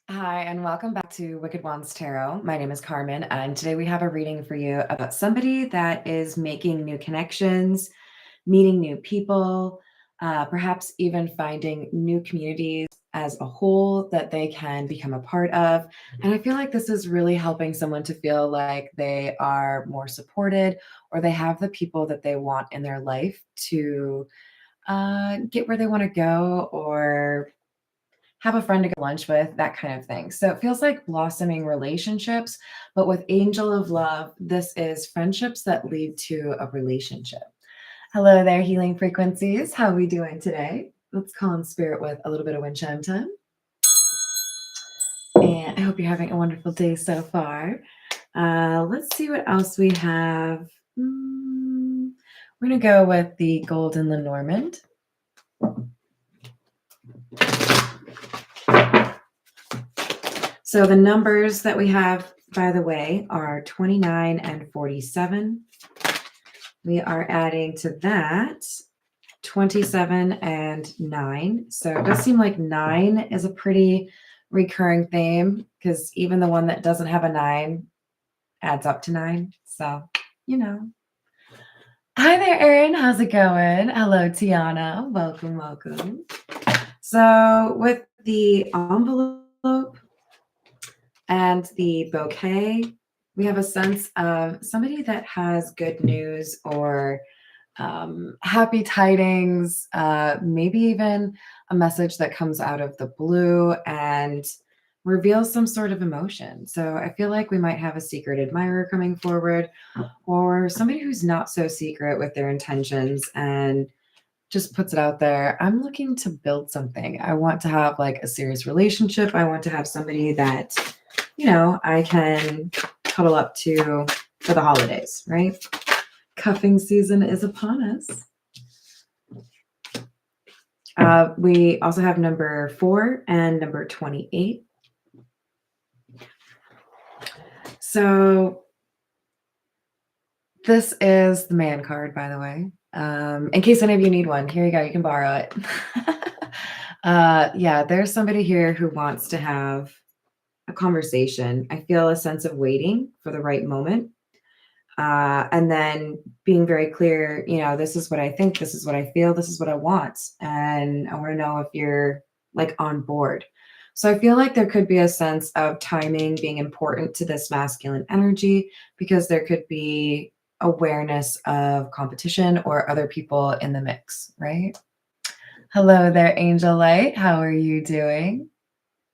Hi, and welcome back to Wicked Wands Tarot. My name is Carmen, and today we have a reading for you about somebody that is making new connections, meeting new people, perhaps even finding new communities as a whole that they can become a part of. And I feel like this is really helping someone to feel like they are more supported or they have the people that they want in their life to get where they want to go or have a friend to go lunch with, that kind of thing. So it feels like blossoming relationships, but with Angel of Love, this is friendships that lead to a relationship. Hello there, healing frequencies. How are we doing today? Let's call in spirit with a little bit of wind chime time. And I hope you're having a wonderful day so far. Let's see what else we have. We're going to go with the Golden Lenormand. So the numbers that we have, by the way, are 29 and 47. We are adding to that 27 and 9. So it does seem like 9 is a pretty recurring theme because even the one that doesn't have a 9 adds up to 9. So, you know. Hi there, Erin. How's it going? Hello, Tiana. Welcome, welcome. So with the envelope and the bouquet, we have a sense of somebody that has good news or happy tidings, maybe even a message that comes out of the blue and reveals some sort of emotion. So I feel like we might have a secret admirer coming forward or somebody who's not so secret with their intentions and just puts it out there. I'm looking to build something. I want to have like a serious relationship. I want to have somebody that, I can cuddle up to for the holidays, right? Cuffing season is upon us. We also have number 4 and number 28. So this is the man card, by the way. In case any of you need one, here you go. You can borrow it. Yeah, there's somebody here who wants to have a conversation. I feel a sense of waiting for the right moment. And then being very clear, this is what I think, this is what I feel, this is what I want. And I want to know if you're like on board. So I feel like there could be a sense of timing being important to this masculine energy because there could be awareness of competition or other people in the mix, right? Hello there, Angel Light. How are you doing?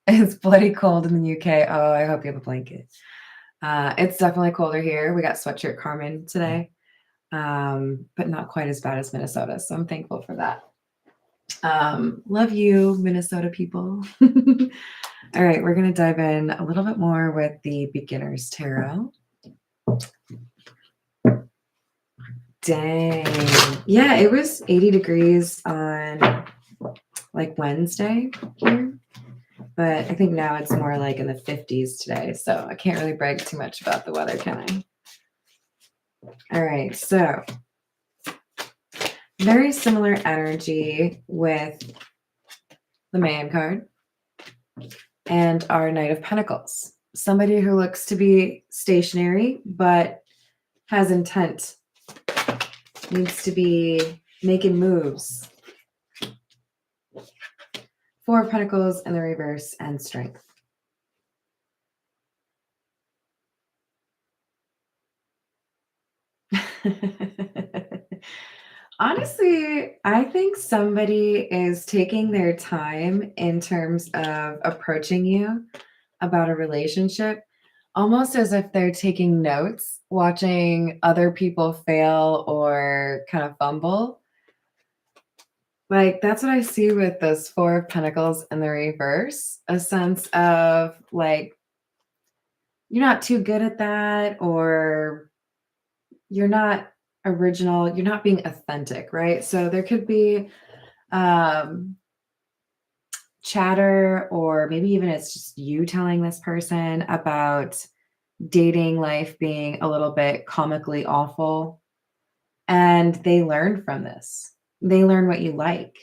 It's bloody cold in the UK. Oh, I hope you have a blanket. It's definitely colder here. We got sweatshirt Carmen today, but not quite as bad as Minnesota. So I'm thankful for that. Love you, Minnesota people. All right, we're going to dive in a little bit more with the beginner's tarot. Dang. Yeah, it was 80 degrees on like Wednesday here. But I think now it's more like in the 50s today. So I can't really brag too much about the weather, can I? All right, so very similar energy with the man card and our Knight of Pentacles. Somebody who looks to be stationary but has intent, needs to be making moves. Four of Pentacles in the reverse and Strength. Honestly, I think somebody is taking their time in terms of approaching you about a relationship, almost as if they're taking notes, watching other people fail or kind of fumble. Like, that's what I see with this Four of Pentacles in the reverse, a sense of like, you're not too good at that, or you're not original, you're not being authentic, right? So there could be um, chatter, or maybe even it's just you telling this person about dating life being a little bit comically awful. And they learn from this. They learn what you like.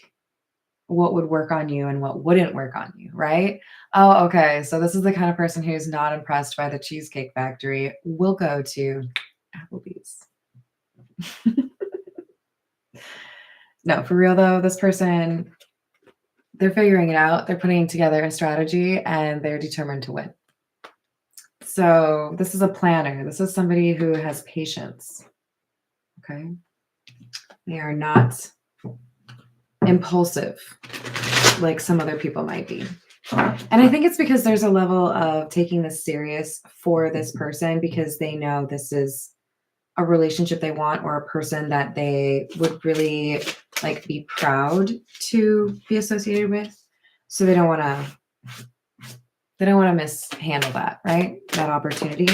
what would work on you and what wouldn't work on you, right? Oh, okay. So this is the kind of person who's not impressed by the Cheesecake Factory. We'll go to Applebee's. No, for real though, this person, they're figuring it out. They're putting together a strategy and they're determined to win. So this is a planner. This is somebody who has patience. Okay. They are not impulsive like some other people might be. And I think it's because there's a level of taking this serious for this person because they know this is a relationship they want or a person that they would really like be proud to be associated with. So they don't want to mishandle that, right? That opportunity.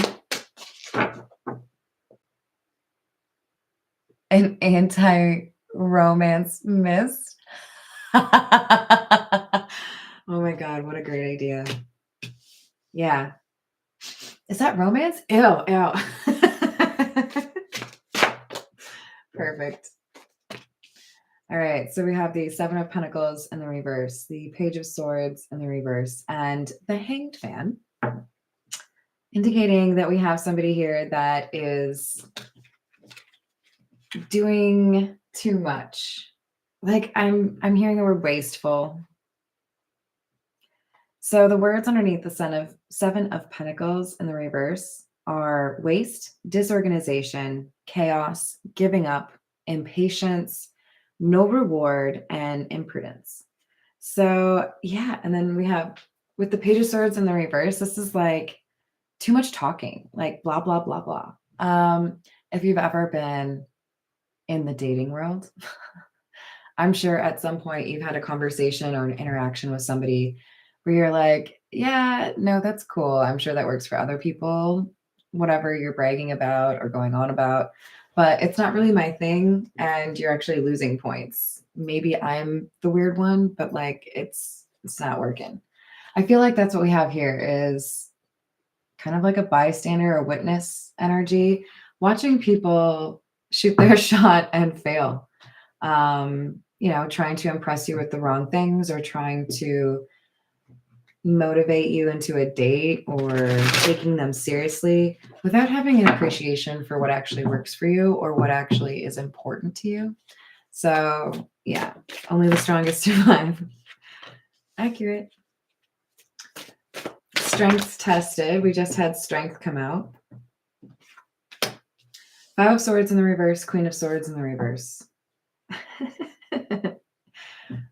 An anti-romance mist. Oh my God, what a great idea. Yeah. Is that romance? Ew, ew. Perfect. All right, so we have the Seven of Pentacles in the reverse, the Page of Swords in the reverse, and the Hanged Man, indicating that we have somebody here that is doing too much. Like I'm hearing the word wasteful. So the words underneath the Seven of Pentacles in the reverse are waste, disorganization, chaos, giving up, impatience, no reward, and imprudence. So yeah, and then we have with the Page of Swords in the reverse, this is like too much talking, like blah, blah, blah, blah. If you've ever been in the dating world, I'm sure at some point you've had a conversation or an interaction with somebody where you're like, yeah, no, that's cool. I'm sure that works for other people, whatever you're bragging about or going on about, but it's not really my thing. And you're actually losing points. Maybe I'm the weird one, but like it's not working. I feel like that's what we have here is kind of like a bystander or witness energy, watching people shoot their shot and fail. Trying to impress you with the wrong things or trying to motivate you into a date or taking them seriously without having an appreciation for what actually works for you or what actually is important to you. So yeah, only the strongest survive. Accurate. Strengths tested. We just had strength come out. Five of Swords in the reverse, Queen of Swords in the reverse.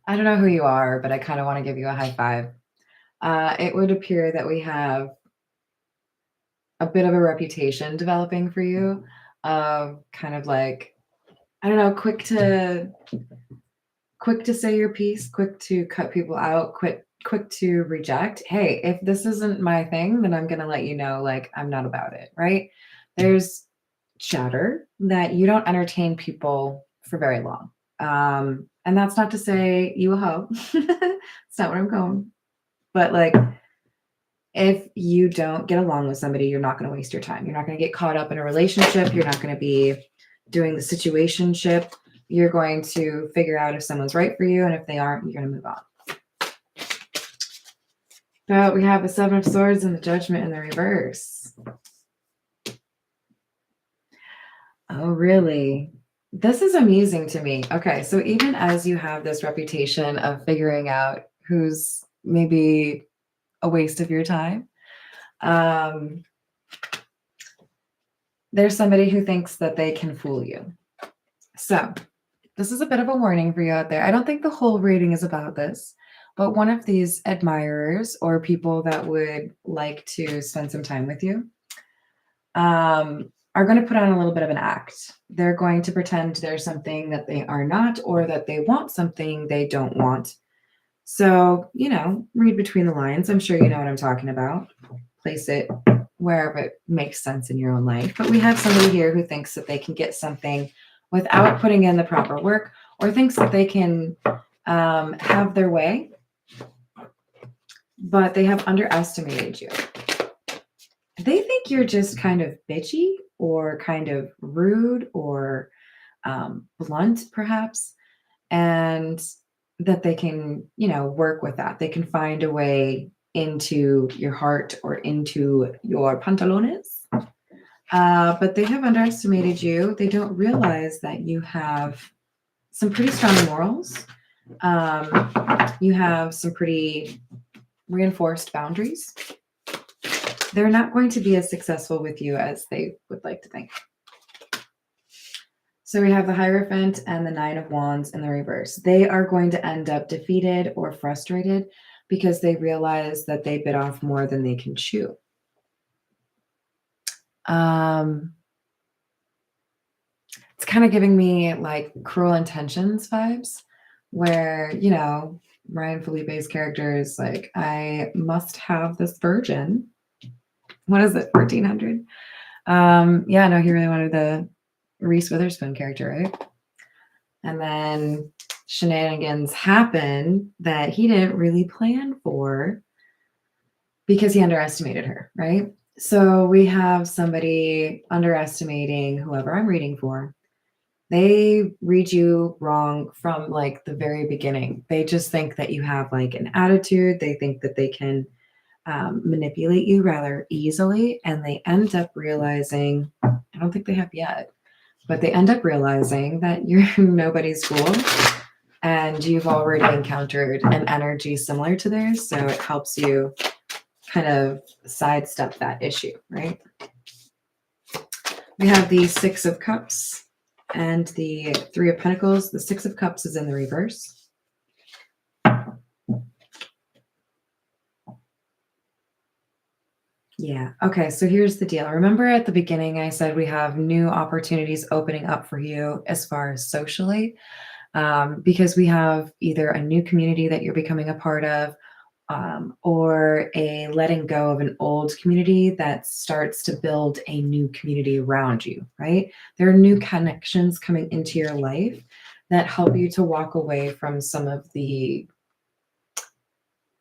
I don't know who you are, but I kind of want to give you a high five. It would appear that we have a bit of a reputation developing for you of kind of like, I don't know, quick to say your piece, quick to cut people out, quick to reject. Hey, if this isn't my thing, then I'm going to let you know, like, I'm not about it, right? There's chatter that you don't entertain people for very long. And that's not to say you a hoe. It's not where I'm going. But like, if you don't get along with somebody, you're not going to waste your time. You're not going to get caught up in a relationship. You're not going to be doing the situationship. You're going to figure out if someone's right for you. And if they aren't, you're going to move on. But we have the Seven of Swords and the Judgment in the reverse. Oh, really? This is amusing to me. Okay, so even as you have this reputation of figuring out who's maybe a waste of your time, there's somebody who thinks that they can fool you. So this is a bit of a warning for you out there. I don't think the whole reading is about this, but one of these admirers or people that would like to spend some time with you are going to put on a little bit of an act. They're going to pretend they're something that they are not, or that they want something they don't want. So, read between the lines. I'm sure you know what I'm talking about. Place it wherever it makes sense in your own life. But we have somebody here who thinks that they can get something without putting in the proper work, or thinks that they can have their way, but they have underestimated you. They think you're just kind of bitchy or kind of rude or blunt, perhaps. And that they can, work with that. They can find a way into your heart or into your pantalones. But they have underestimated you. They don't realize that you have some pretty strong morals. You have some pretty reinforced boundaries. They're not going to be as successful with you as they would like to think. So we have the Hierophant and the Nine of Wands in the reverse. They are going to end up defeated or frustrated because they realize that they bit off more than they can chew. It's kind of giving me like Cruel Intentions vibes, where, Ryan Felipe's character is like, I must have this virgin. What is it, 1400? Yeah, no, he really wanted the Reese Witherspoon character, right? And then shenanigans happen that he didn't really plan for because he underestimated her, right? So we have somebody underestimating whoever I'm reading for. They read you wrong from like the very beginning. They just think that you have like an attitude. They think that they can manipulate you rather easily. And they end up realizing, I don't think they have yet, but they end up realizing that you're nobody's fool and you've already encountered an energy similar to theirs. So it helps you kind of sidestep that issue, right? We have the Six of Cups and the Three of Pentacles. The Six of Cups is in the reverse. Yeah. Okay. So here's the deal. Remember at the beginning, I said we have new opportunities opening up for you as far as socially, because we have either a new community that you're becoming a part of, or a letting go of an old community that starts to build a new community around you, right? There are new connections coming into your life that help you to walk away from some of the,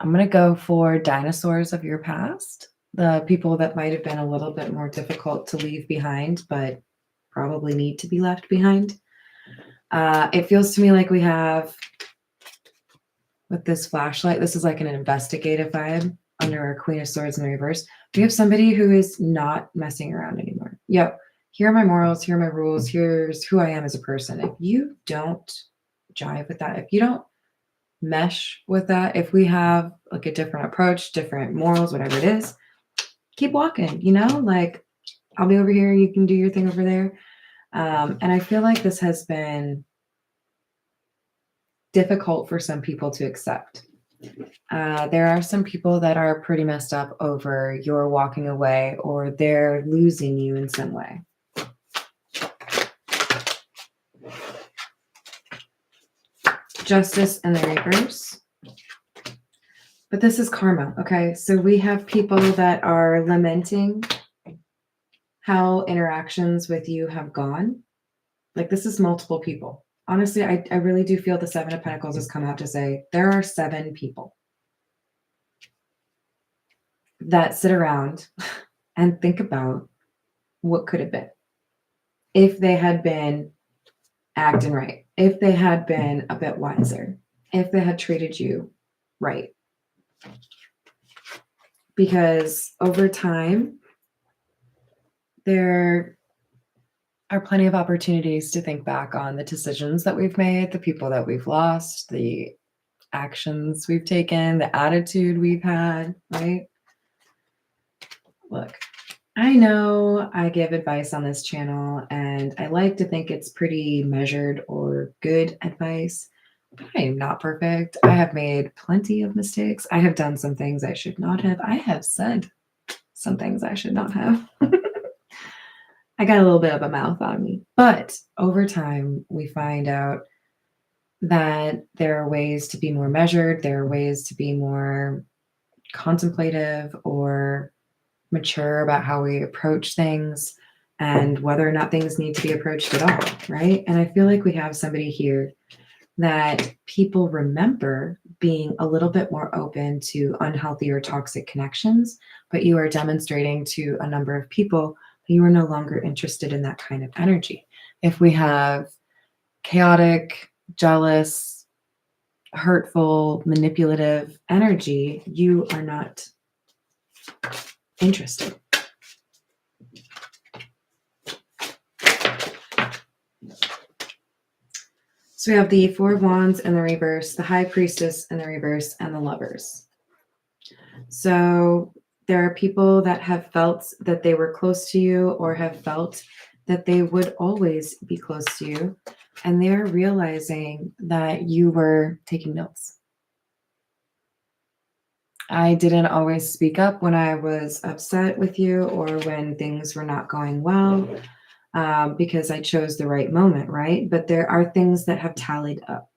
I'm going to go for dinosaurs of your past, the people that might have been a little bit more difficult to leave behind, but probably need to be left behind. It feels to me like we have, with this flashlight, this is like an investigative vibe under our Queen of Swords in the reverse. We have somebody who is not messing around anymore. Yep. Here are my morals. Here are my rules. Here's who I am as a person. If you don't jive with that, if you don't mesh with that, if we have like a different approach, different morals, whatever it is, keep walking, like I'll be over here. You can do your thing over there. And I feel like this has been difficult for some people to accept. There are some people that are pretty messed up over your walking away or they're losing you in some way. Justice in the reverse. But this is karma, okay? So we have people that are lamenting how interactions with you have gone. Like this is multiple people. Honestly, I really do feel the Seven of Pentacles has come out to say there are 7 people that sit around and think about what could have been if they had been acting right, if they had been a bit wiser, if they had treated you right. Because over time, there are plenty of opportunities to think back on the decisions that we've made, the people that we've lost, the actions we've taken, the attitude we've had, right? Look, I know I give advice on this channel and I like to think it's pretty measured or good advice, but I am not perfect. I have made plenty of mistakes. I have done some things I should not have. I have said some things I should not have. I got a little bit of a mouth on me, but over time we find out that there are ways to be more measured. There are ways to be more contemplative or mature about how we approach things and whether or not things need to be approached at all, right? And I feel like we have somebody here that people remember being a little bit more open to unhealthy or toxic connections, but you are demonstrating to a number of people that you are no longer interested in that kind of energy. If we have chaotic, jealous, hurtful, manipulative energy, you are not interested. So we have the Four of Wands in the reverse, the High Priestess in the reverse, and the Lovers. So there are people that have felt that they were close to you or have felt that they would always be close to you. And they're realizing that you were taking notes. I didn't always speak up when I was upset with you or when things were not going well, because I chose the right moment, right? But there are things that have tallied up.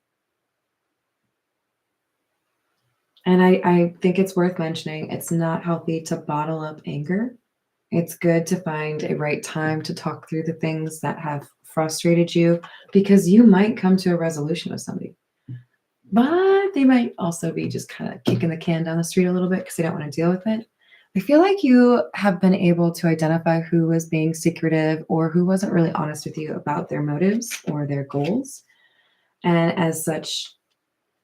And I think it's worth mentioning, it's not healthy to bottle up anger. It's good to find a right time to talk through the things that have frustrated you, because you might come to a resolution with somebody. But they might also be just kind of kicking the can down the street a little bit because they don't want to deal with it. I feel like you have been able to identify who was being secretive or who wasn't really honest with you about their motives or their goals. And as such,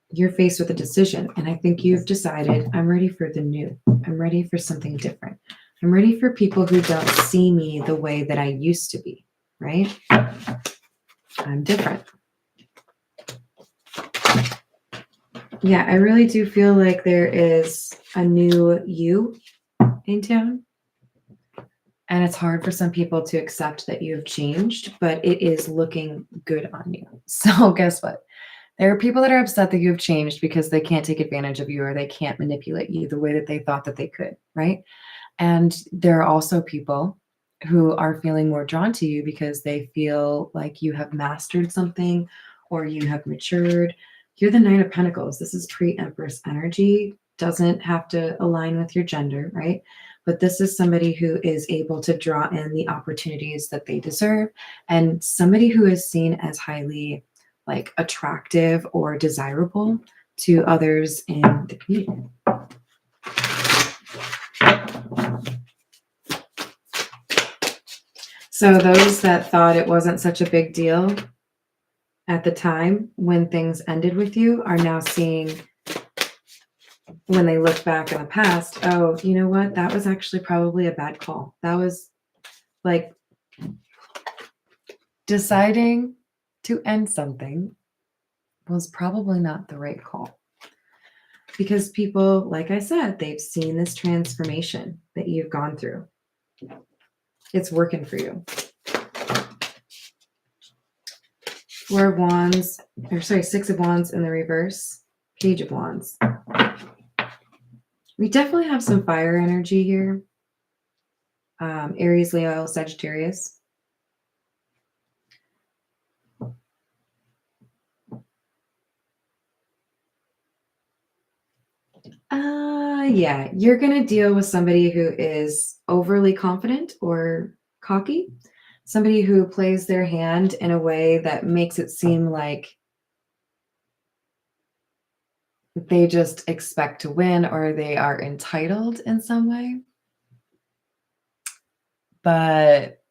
you're faced with a decision. And I think you've decided, I'm ready for the new. I'm ready for something different. I'm ready for people who don't see me the way that I used to be, right? I'm different. Yeah, I really do feel like there is a new you in town. And it's hard for some people to accept that you have changed, but it is looking good on you. So guess what? There are people that are upset that you have changed because they can't take advantage of you or they can't manipulate you the way that they thought that they could, right? And there are also people who are feeling more drawn to you because they feel like you have mastered something or you have matured. You're the Nine of Pentacles. This is pre-Empress energy. Doesn't have to align with your gender, right? But this is somebody who is able to draw in the opportunities that they deserve, and somebody who is seen as highly like attractive or desirable to others in the community. So those that thought it wasn't such a big deal at the time when things ended with you are now seeing, when they look back in the past, oh, you know what? That was actually probably a bad call. That was like deciding to end something was probably not the right call. Because people, like I said, they've seen this transformation that you've gone through. It's working for you. Four of Wands, or sorry, Six of Wands in the reverse, Page of Wands. We definitely have some fire energy here. Aries, Leo, Sagittarius. Yeah, you're going to deal with somebody who is overly confident or cocky. Somebody who plays their hand in a way that makes it seem like they just expect to win or they are entitled in some way. But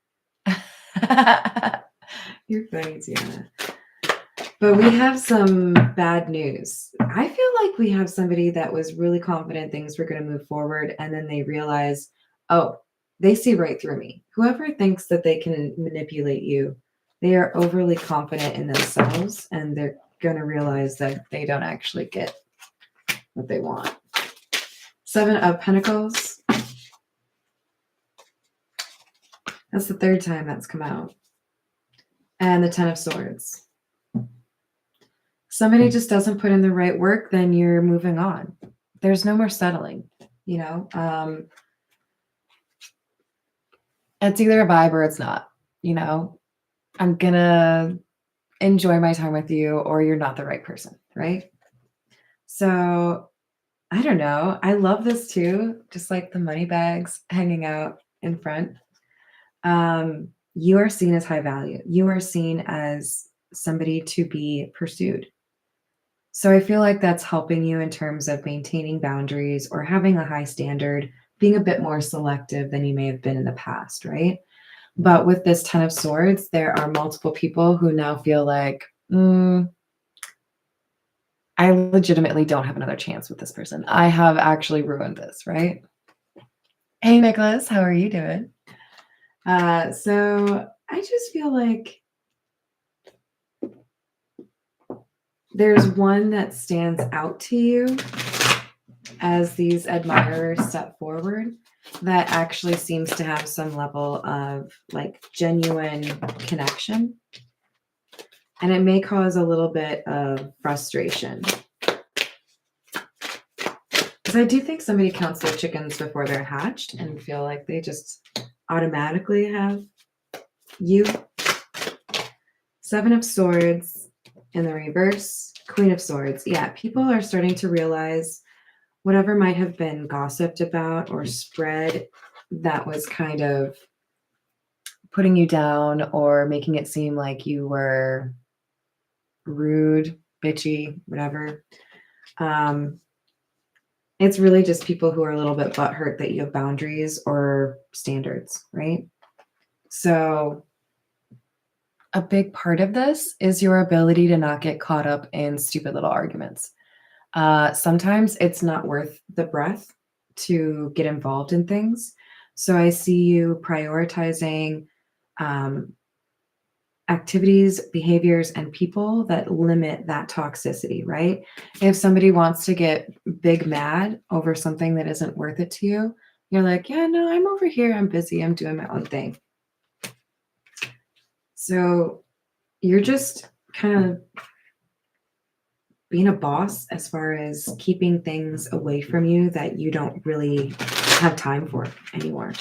you're funny, Tiana. But we have some bad news. I feel like we have somebody that was really confident things were going to move forward, and then they realize, oh, they see right through me. Whoever thinks that they can manipulate you, they are overly confident in themselves, and they're going to realize that they don't actually get what they want. Seven of Pentacles. That's the third time that's come out. And the Ten of Swords. Somebody just doesn't put in the right work, then you're moving on. There's no more settling, you know? It's either a vibe or it's not, you know? I'm gonna enjoy my time with you or you're not the right person, right? So I don't know. I love this too. Just like the money bags hanging out in front. You are seen as high value. You are seen as somebody to be pursued. So I feel like that's helping you in terms of maintaining boundaries or having a high standard, being a bit more selective than you may have been in the past, right? But with this Ten of Swords, there are multiple people who now feel like, I I legitimately don't have another chance with this person. I have actually ruined this, right? Hey, Nicholas, how are you doing? So I just feel like there's one that stands out to you as these admirers step forward that actually seems to have some level of like genuine connection. And it may cause a little bit of frustration. Because I do think somebody counts their chickens before they're hatched and feel like they just automatically have you. Seven of Swords in the reverse, Queen of Swords. Yeah, people are starting to realize whatever might have been gossiped about or spread that was kind of putting you down or making it seem like you were rude, bitchy, whatever. It's really just people who are a little bit butthurt that you have boundaries or standards, right? So a big part of this is your ability to not get caught up in stupid little arguments. Sometimes it's not worth the breath to get involved in things. So I see you prioritizing activities, behaviors, and people that limit that toxicity, right? If somebody wants to get big mad over something that isn't worth it to you, you're like, yeah, no, I'm over here. I'm busy. I'm doing my own thing. So you're just kind of being a boss as far as keeping things away from you that you don't really have time for anymore.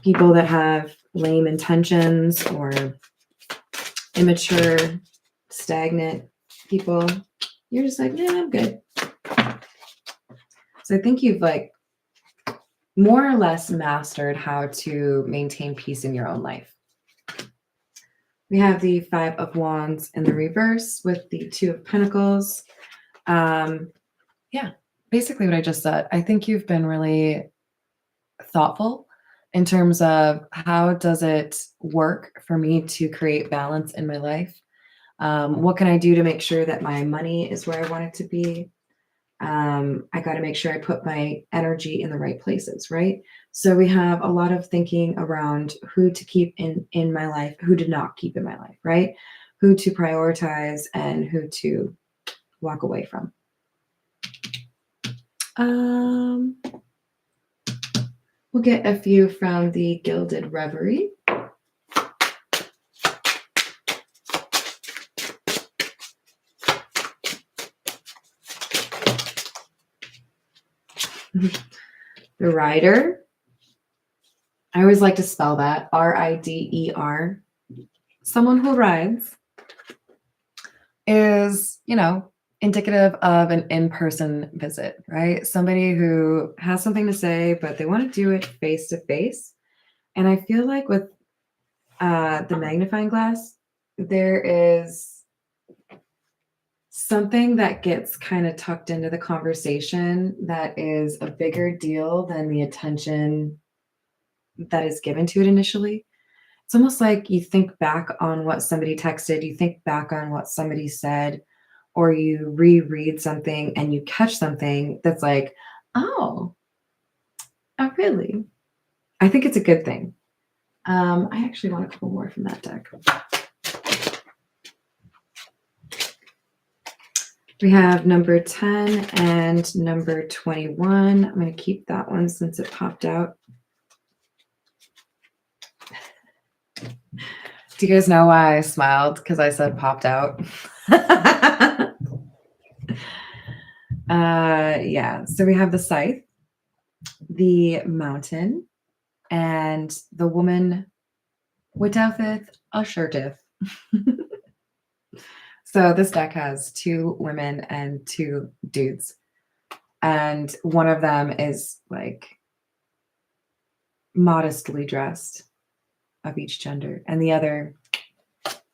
People that have lame intentions or immature, stagnant people, you're just like, yeah, I'm good. So I think you've like more or less mastered how to maintain peace in your own life. We have the Five of Wands in the reverse with the Two of Pentacles. Yeah, basically what I just said. I think you've been really thoughtful in terms of how does it work for me to create balance in my life? What can I do to make sure that my money is where I want it to be? I got to make sure I put my energy in the right places, right? So we have a lot of thinking around who to keep in my life, who to not keep in my life, right? Who to prioritize and who to walk away from. We'll get a few from the Gilded Reverie. The Rider. I always like to spell that, R-I-D-E-R. Someone who rides is, indicative of an in-person visit, right? Somebody who has something to say, but they want to do it face to face. And I feel like with the magnifying glass, there is something that gets kind of tucked into the conversation that is a bigger deal than the attention that is given to it initially. It's almost like you think back on what somebody texted, you think back on what somebody said, or you reread something and you catch something that's like, oh, really? I think it's a good thing. I actually want a couple more from that deck. We have number 10 and number 21. I'm going to keep that one since it popped out. Do you guys know why I smiled? Because I said popped out. Yeah, so we have the Scythe, the Mountain, and the Woman withouteth assertive. So this deck has two women and two dudes. And one of them is like modestly dressed of each gender, and the other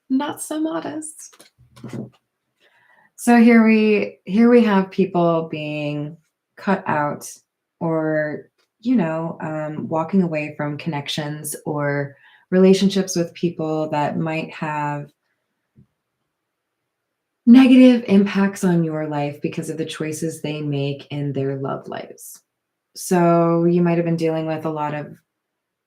not so modest. So here we have people being cut out or walking away from connections or relationships with people that might have negative impacts on your life because of the choices they make in their love lives. So you might have been dealing with a lot of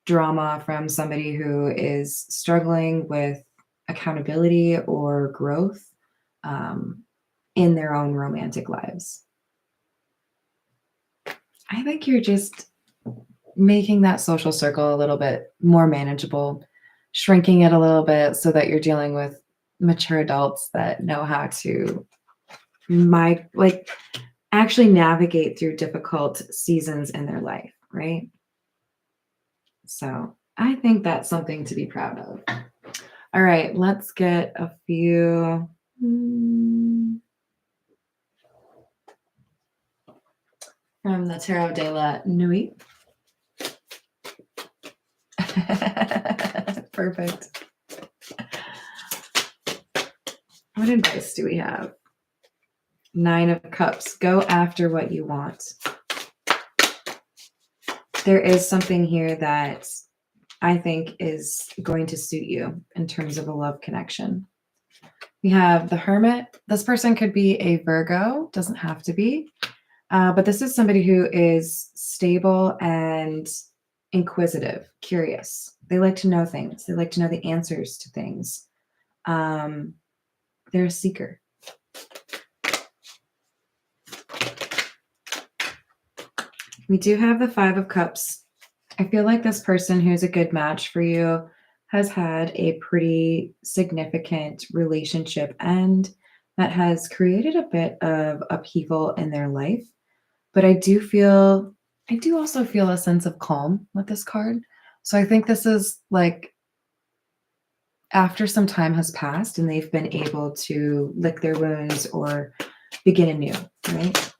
drama from somebody who is struggling with accountability or growth in their own romantic lives. I think you're just making that social circle a little bit more manageable, shrinking it a little bit so that you're dealing with mature adults that know how to actually navigate through difficult seasons in their life, right? So I think that's something to be proud of. All right, let's get a few. From the Tarot de la Nuit. Perfect. What advice do we have? 9 of Cups. Go after what you want. There is something here that I think is going to suit you in terms of a love connection. We have the Hermit. This person could be a Virgo, doesn't have to be. But this is somebody who is stable and inquisitive, curious. They like to know things. They like to know the answers to things. They're a seeker. We do have the 5 of Cups. I feel like this person who's a good match for you has had a pretty significant relationship end that has created a bit of upheaval in their life. But I do also feel a sense of calm with this card. So I think this is like after some time has passed and they've been able to lick their wounds or begin anew, right?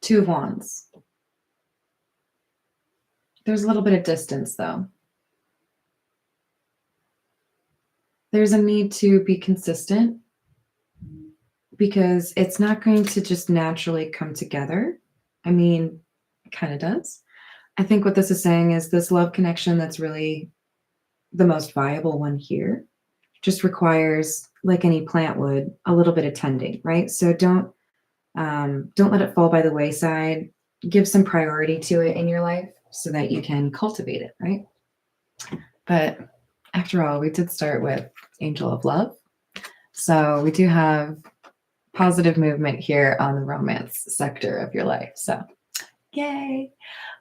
2 of Wands. There's a little bit of distance though. There's a need to be consistent because it's not going to just naturally come together. I mean, it kind of does. I think what this is saying is this love connection that's really the most viable one here just requires, like any plant would, a little bit of tending, right? So don't let it fall by the wayside. Give some priority to it in your life so that you can cultivate it, right? But after all, we did start with Angel of Love. So we do have positive movement here on the romance sector of your life. So yay.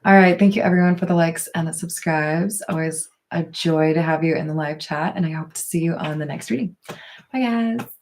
All right. Thank you everyone for the likes and the subscribes. Always a joy to have you in the live chat, and I hope to see you on the next reading. Bye guys.